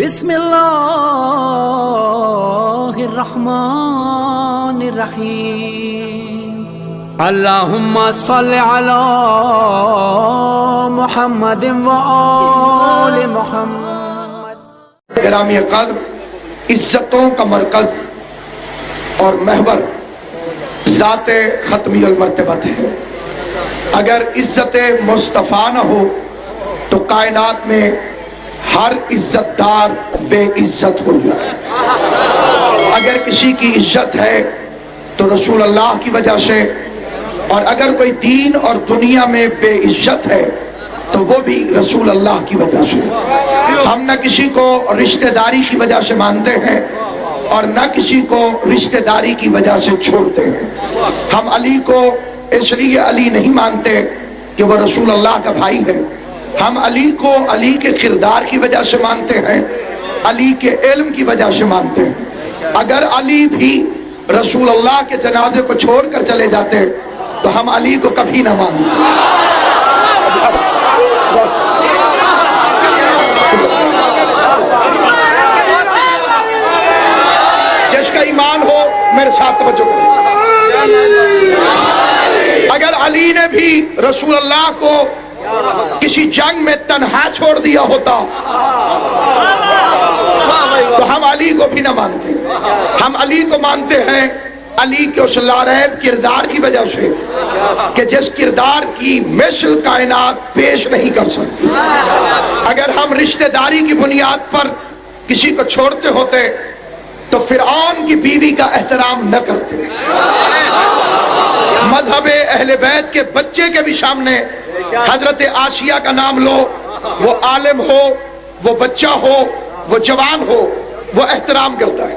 بسم اللہ الرحمن الرحیم اللہم صلی علی محمد و آل محمد۔ گرامی قدر، عزتوں کا مرکز اور محور ذات ختمی المرتبت ہے۔ اگر عزت مصطفیٰ نہ ہو تو کائنات میں ہر عزت دار بے عزت ہو جائے۔ اگر کسی کی عزت ہے تو رسول اللہ کی وجہ سے، اور اگر کوئی دین اور دنیا میں بے عزت ہے تو وہ بھی رسول اللہ کی وجہ سے۔ ہم نہ کسی کو رشتہ داری کی وجہ سے مانتے ہیں اور نہ کسی کو رشتہ داری کی وجہ سے چھوڑتے ہیں۔ ہم علی کو اس لیے علی نہیں مانتے کہ وہ رسول اللہ کا بھائی ہے، ہم علی کو علی کے کردار کی وجہ سے مانتے ہیں، علی کے علم کی وجہ سے مانتے ہیں۔ اگر علی بھی رسول اللہ کے جنازے کو چھوڑ کر چلے جاتے تو ہم علی کو کبھی نہ مانتے۔ جس کا ایمان ہو میرے ساتھ توجہ کریں۔ اگر علی نے بھی رسول اللہ کو کسی جنگ میں تنہا چھوڑ دیا ہوتا تو ہم علی کو بھی نہ مانتے۔ ہم علی کو مانتے ہیں علی کے اس لاریب کردار کی وجہ سے کہ جس کردار کی مثل کائنات پیش نہیں کر سکتی۔ اگر ہم رشتہ داری کی بنیاد پر کسی کو چھوڑتے ہوتے تو فرعون کی بیوی کا احترام نہ کرتے۔ مذہب اہل بیت کے بچے کے بھی سامنے حضرت آسیہ کا نام لو، وہ عالم ہو، وہ بچہ ہو، وہ جوان ہو، وہ احترام کرتا ہے۔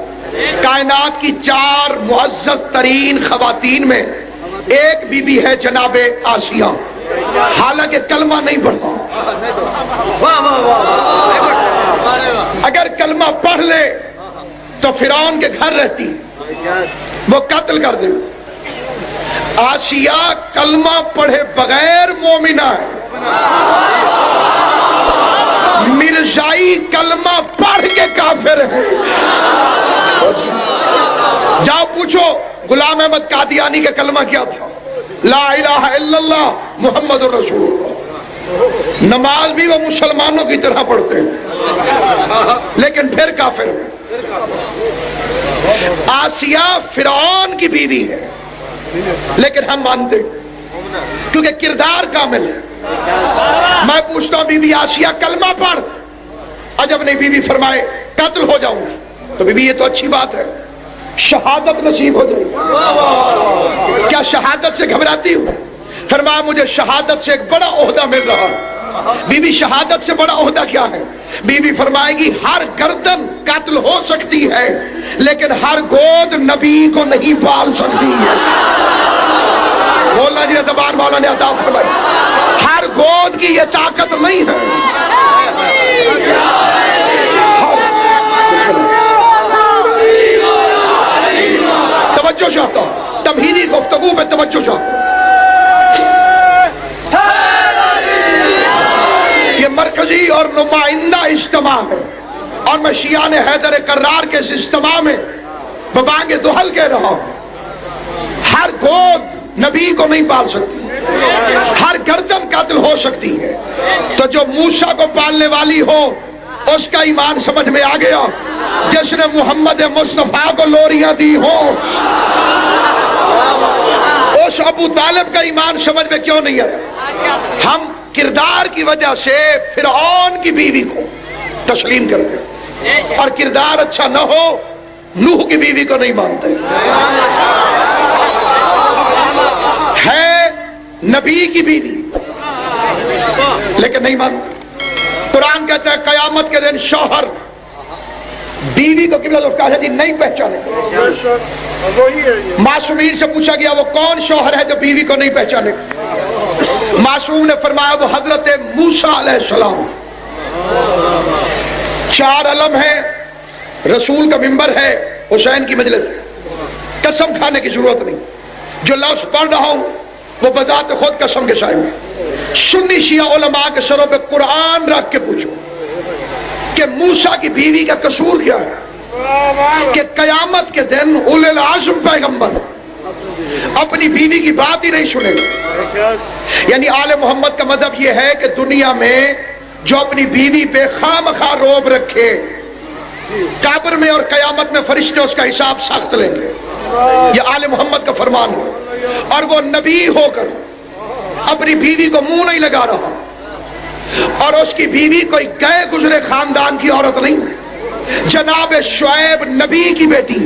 کائنات کی 4 معزز ترین خواتین میں ایک بی بی ہے جناب آسیہ، حالانکہ کلمہ نہیں پڑھتا۔ اگر کلمہ پڑھ لے تو فرعون کے گھر رہتی، وہ قتل کر دے۔ آسیہ کلمہ پڑھے بغیر مومنہ ہے، مرزائی کلمہ پڑھ کے کافر ہے۔ جاؤ پوچھو غلام احمد قادیانی کا کلمہ کیا تھا؟ لا الہ الا اللہ محمد رسول اللہ۔ نماز بھی وہ مسلمانوں کی طرح پڑھتے ہیں لیکن پھر کافر ہے۔ آسیہ فرعون کی بیوی ہے لیکن ہم مانتے کیونکہ کردار کامل ہے۔ میں پوچھتا ہوں بی بی آسیہ کلمہ پڑھ، عجب نہیں بی بی فرمائے قتل ہو جاؤں گی تو بی بی یہ تو اچھی بات ہے، شہادت نصیب ہو جائے۔ کیا شہادت سے گھبراتی ہوں؟ فرمایا مجھے شہادت سے ایک بڑا عہدہ مل رہا ہے۔ بی بی شہادت سے بڑا عہدہ کیا ہے؟ بی بی فرمائے گی ہر گردن قتل ہو سکتی ہے لیکن ہر گود نبی کو نہیں پال سکتی ہے۔ بولنا جی زبان مولا نے عطا فرمائی، ہر گود کی یہ طاقت نہیں ہے۔ توجہ چاہتا ہوں، تمہیدی گفتگو پہ توجہ چاہتا ہوں۔ یہ مرکزی اور نمائندہ اجتماع ہے اور میں شیعان حیدر کرار کے اس اجتماع میں ببانگ دہل کہہ رہا ہوں، ہر گود نبی کو نہیں پال سکتی، ہر گردن قتل ہو سکتی ہے۔ تو جو موسیٰ کو پالنے والی ہو اس کا ایمان سمجھ میں آ گیا، جس نے محمد مصطفیٰ کو لوریاں دی ہو اس ابو طالب کا ایمان سمجھ میں کیوں نہیں آیا؟ ہم کردار کی وجہ سے فرعون کی بیوی کو تسلیم کرتے اور کردار اچھا نہ ہو نوح کی بیوی کو نہیں مانتے۔ ہے نبی کی بیوی لیکن نہیں مانتے۔ قرآن کہتا ہے قیامت کے دن شوہر بیوی کو قبلہ کہا جی نہیں پہچانے۔ معصومین سے پوچھا گیا وہ کون شوہر ہے جو بیوی کو نہیں پہچانے؟ معصوم نے فرمایا وہ حضرت موسیٰ علیہ السلام۔ 4 علم ہے، رسول کا منبر ہے، حسین کی مجلس ہے، قسم کھانے کی ضرورت نہیں۔ جو لفظ پڑھ رہا ہوں وہ بذات خود قسم کے شاہد ہے۔ سنی شیعہ علماء کے سروں پہ قرآن رکھ کے پوچھو، کہ موسیٰ کی بیوی کا قصور کیا ہے کہ قیامت کے دن اولو العزم پیغمبر اپنی بیوی کی بات ہی نہیں سنے گا. یعنی آل محمد کا مذہب یہ ہے کہ دنیا میں جو اپنی بیوی پہ خواہ روب رکھے، قبر میں اور قیامت میں فرشتے اس کا حساب سخت لیں گے. یہ آل محمد کا فرمان ہے. اور وہ نبی ہو کر اپنی بیوی کو منہ نہیں لگا رہا، اور اس کی بیوی کوئی گئے گزرے خاندان کی عورت نہیں، جناب شعیب نبی کی بیٹی.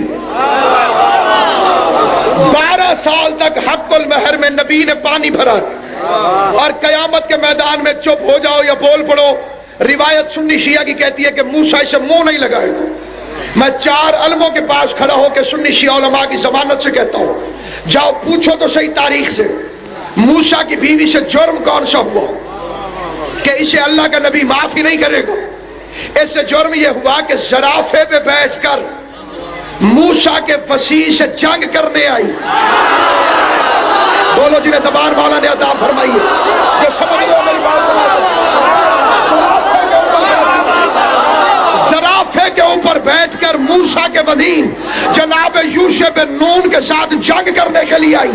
12 سال تک حق المہر میں نبی نے پانی بھرا، اور قیامت کے میدان میں چپ ہو جاؤ یا بول پڑو. روایت سنی شیعہ کی کہتی ہے کہ موسیٰ اسے منہ نہیں لگائے. میں 4 علموں کے پاس کھڑا ہو کے سنی شیعہ علماء کی ضمانت سے کہتا ہوں، جاؤ پوچھو تو صحیح تاریخ سے موسیٰ کی بیوی سے جرم کون سا ہوا کہ اسے اللہ کا نبی معافی نہیں کرے گا. اس سے جرم یہ ہوا کہ زرافے پہ بیٹھ کر موسیٰ کے وسیع سے جنگ کرنے آئی. بولو جنہیں زبان والا نے عطا فرمائی ہے جو سمجھ لو میری بات. زرافے کے اوپر بیٹھ کر موسیٰ کے وزیر جناب یوشع بن نون کے ساتھ جنگ کرنے کے لیے آئی.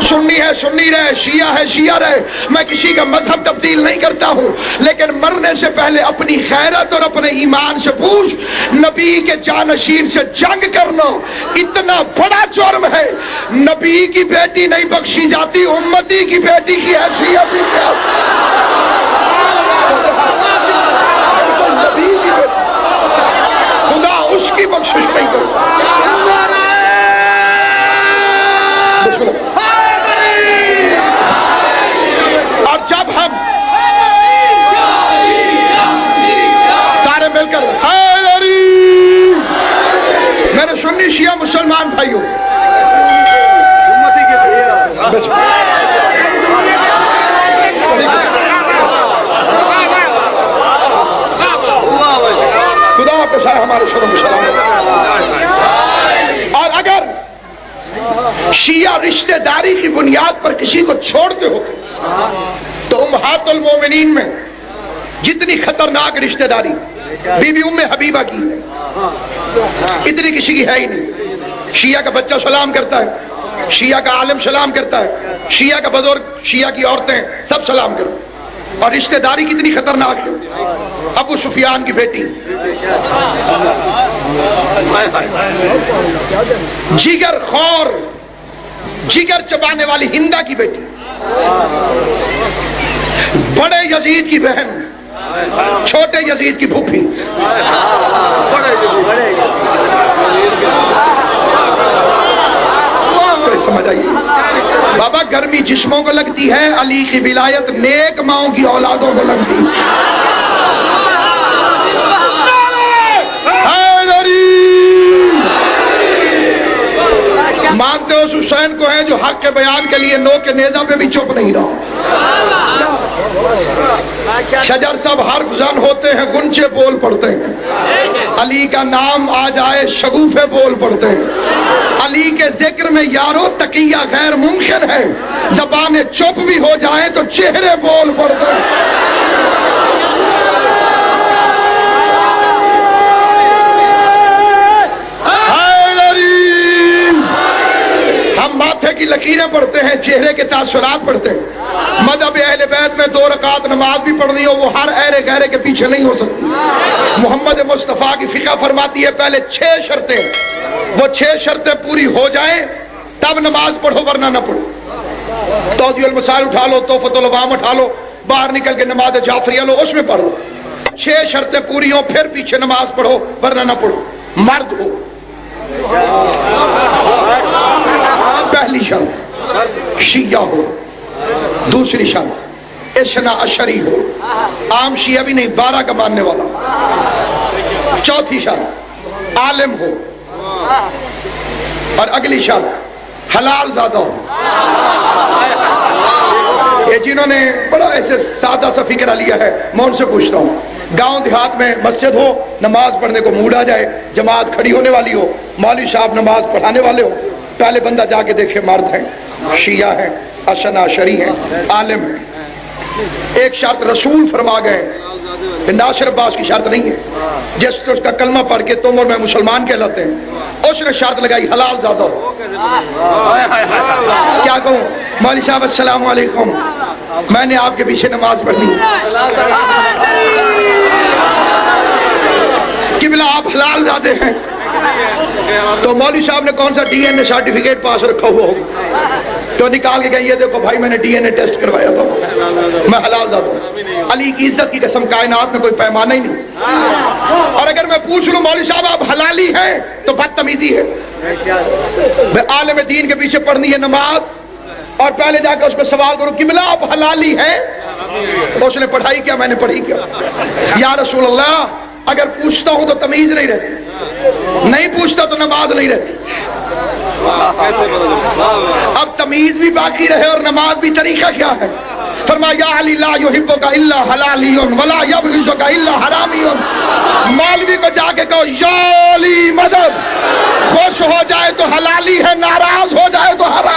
سنی ہے سنی رہے، شیعہ ہے شیعہ رہے، میں کسی کا مذہب تبدیل نہیں کرتا ہوں، لیکن مرنے سے پہلے اپنی غیرت اور اپنے ایمان سے پوچھ، نبی کے جانشین سے جنگ کرنا اتنا بڑا جرم ہے. نبی کی بیٹی نہیں بخشی جاتی، امتی کی بیٹی کی حیثیت ہی کیا. خدا اس کی بخشش نہیں کرتا. اور جب ہم سارے مل کر میرے سنی شیعہ مسلمان بھائیوں، خدا کے سارے ہمارے شرم سلام. اور اگر شیعہ رشتہ داری کی بنیاد پر کسی کو چھوڑتے ہو تو امہات المومنین میں جتنی خطرناک رشتہ داری بی بی ام حبیبہ کی اتنی کسی کی ہے ہی نہیں. شیعہ کا بچہ سلام کرتا ہے، شیعہ کا عالم سلام کرتا ہے، شیعہ کا بزرگ، شیعہ کی عورتیں سب سلام کرتے ہیں. اور رشتہ داری کتنی خطرناک ہے. ابو سفیان کی بیٹی، جگر خور، جگر چبانے والی ہندا کی بیٹی، بڑے یزید کی بہن، چھوٹے یزید کی پھوپھی. سمجھ آئیے بابا، گرمی جسموں کو لگتی ہے، علی کی ولایت نیک ماؤں کی اولادوں کو لگتی ہے. مانتے ہو حسین کو ہے جو حق کے بیان کے لیے نو کے نیزہ پہ بھی چپ نہیں رہا. شجر سب حرف زن ہوتے ہیں، گنچے بول پڑتے ہیں. علی کا نام آ جائے شگوفے بول پڑتے ہیں. علی کے ذکر میں یارو تقیہ غیر ممکن ہے، زبانیں چپ بھی ہو جائیں تو چہرے بول پڑتے ہیں. ہم ماتھے کی لکیریں پڑھتے ہیں، چہرے کے تاثرات پڑھتے ہیں. مذہب اہل بیت میں 2 رکعت نماز بھی پڑھنی ہو وہ ہر اہل غیرے کے پیچھے نہیں ہو سکتی. محمد مصطفیٰ کی فقہ فرماتی ہے پہلے 6 شرطیں، وہ 6 شرطیں پوری ہو جائیں تب نماز پڑھو، ورنہ نہ پڑھو. توضیح المسائل اٹھا لو، تحفۃ العوام اٹھا لو، باہر نکل کے نماز جعفریہ لو، اس میں پڑھ لو. 6 شرطیں پوری ہوں پھر پیچھے نماز پڑھو، ورنہ نہ پڑھو. مرد ہو، پہلی شرط شیعہ ہو، دوسری شرط اثنا عشری ہو، عام شیعہ بھی نہیں 12 کا ماننے والا. چوتھی شرط عالم ہو، اور اگلی شرط حلال زادہ ہو. یہ جنہوں نے بڑا ایسے سادہ سا فکرہ لیا ہے، میں ان سے پوچھتا ہوں، گاؤں دیہات میں مسجد ہو، نماز پڑھنے کو موڈ آ جائے، جماعت کھڑی ہونے والی ہو، مولوی صاحب نماز پڑھانے والے ہو، پہلے بندہ جا کے دیکھے مرد ہیں، شیعہ ہیں، اثنا عشری ہیں، عالم ہیں. ایک شرط رسول فرما گئے کہ ناصر عباس کی شرط نہیں ہے، جس کو اس کا کلمہ پڑھ کے تم اور میں مسلمان کہلاتے ہیں، اس نے شرط لگائی حلال زیادہ ہو۔ کیا کہوں مولوی صاحب السلام علیکم، میں نے آپ کے پیچھے نماز پڑھنی، قبلہ آپ حلال زیادہ ہیں، تو مولوی صاحب نے کون سا ڈی این اے سرٹیفکیٹ پاس رکھا ہوا ہوگا، تو نکال کے کہیں یہ دیکھو بھائی میں نے ڈی این اے ٹیسٹ کروایا تھا، میں حلال زیادہ ہوں۔ علی کی عزت کی قسم کائنات میں کوئی پیمانہ ہی نہیں۔ اور اگر میں پوچھ لوں مولوی صاحب آپ حلالی ہیں تو بدتمیزی ہے۔ میں عالم دین کے پیچھے پڑھنی ہے نماز اور پہلے جا کے اس کو سوال کروں قبلہ آپ حلالی ہیں، اس نے پڑھائی کیا، میں نے پڑھی کیا؟ یا رسول اللہ اگر پوچھتا ہوں تو تمیز نہیں رہتی، نہیں پوچھتا تو نماز نہیں رہتی۔ اب تمیز بھی باقی رہے اور نماز بھی، طریقہ کیا ہے؟ فرمایا یا علی لا یحبک الا حلالی ولا یبغضک الا حرامی۔ مولوی کو جا کے کہو یا علی مدد، خوش ہو جائے تو حلالی ہے، ناراض ہو جائے تو حرام۔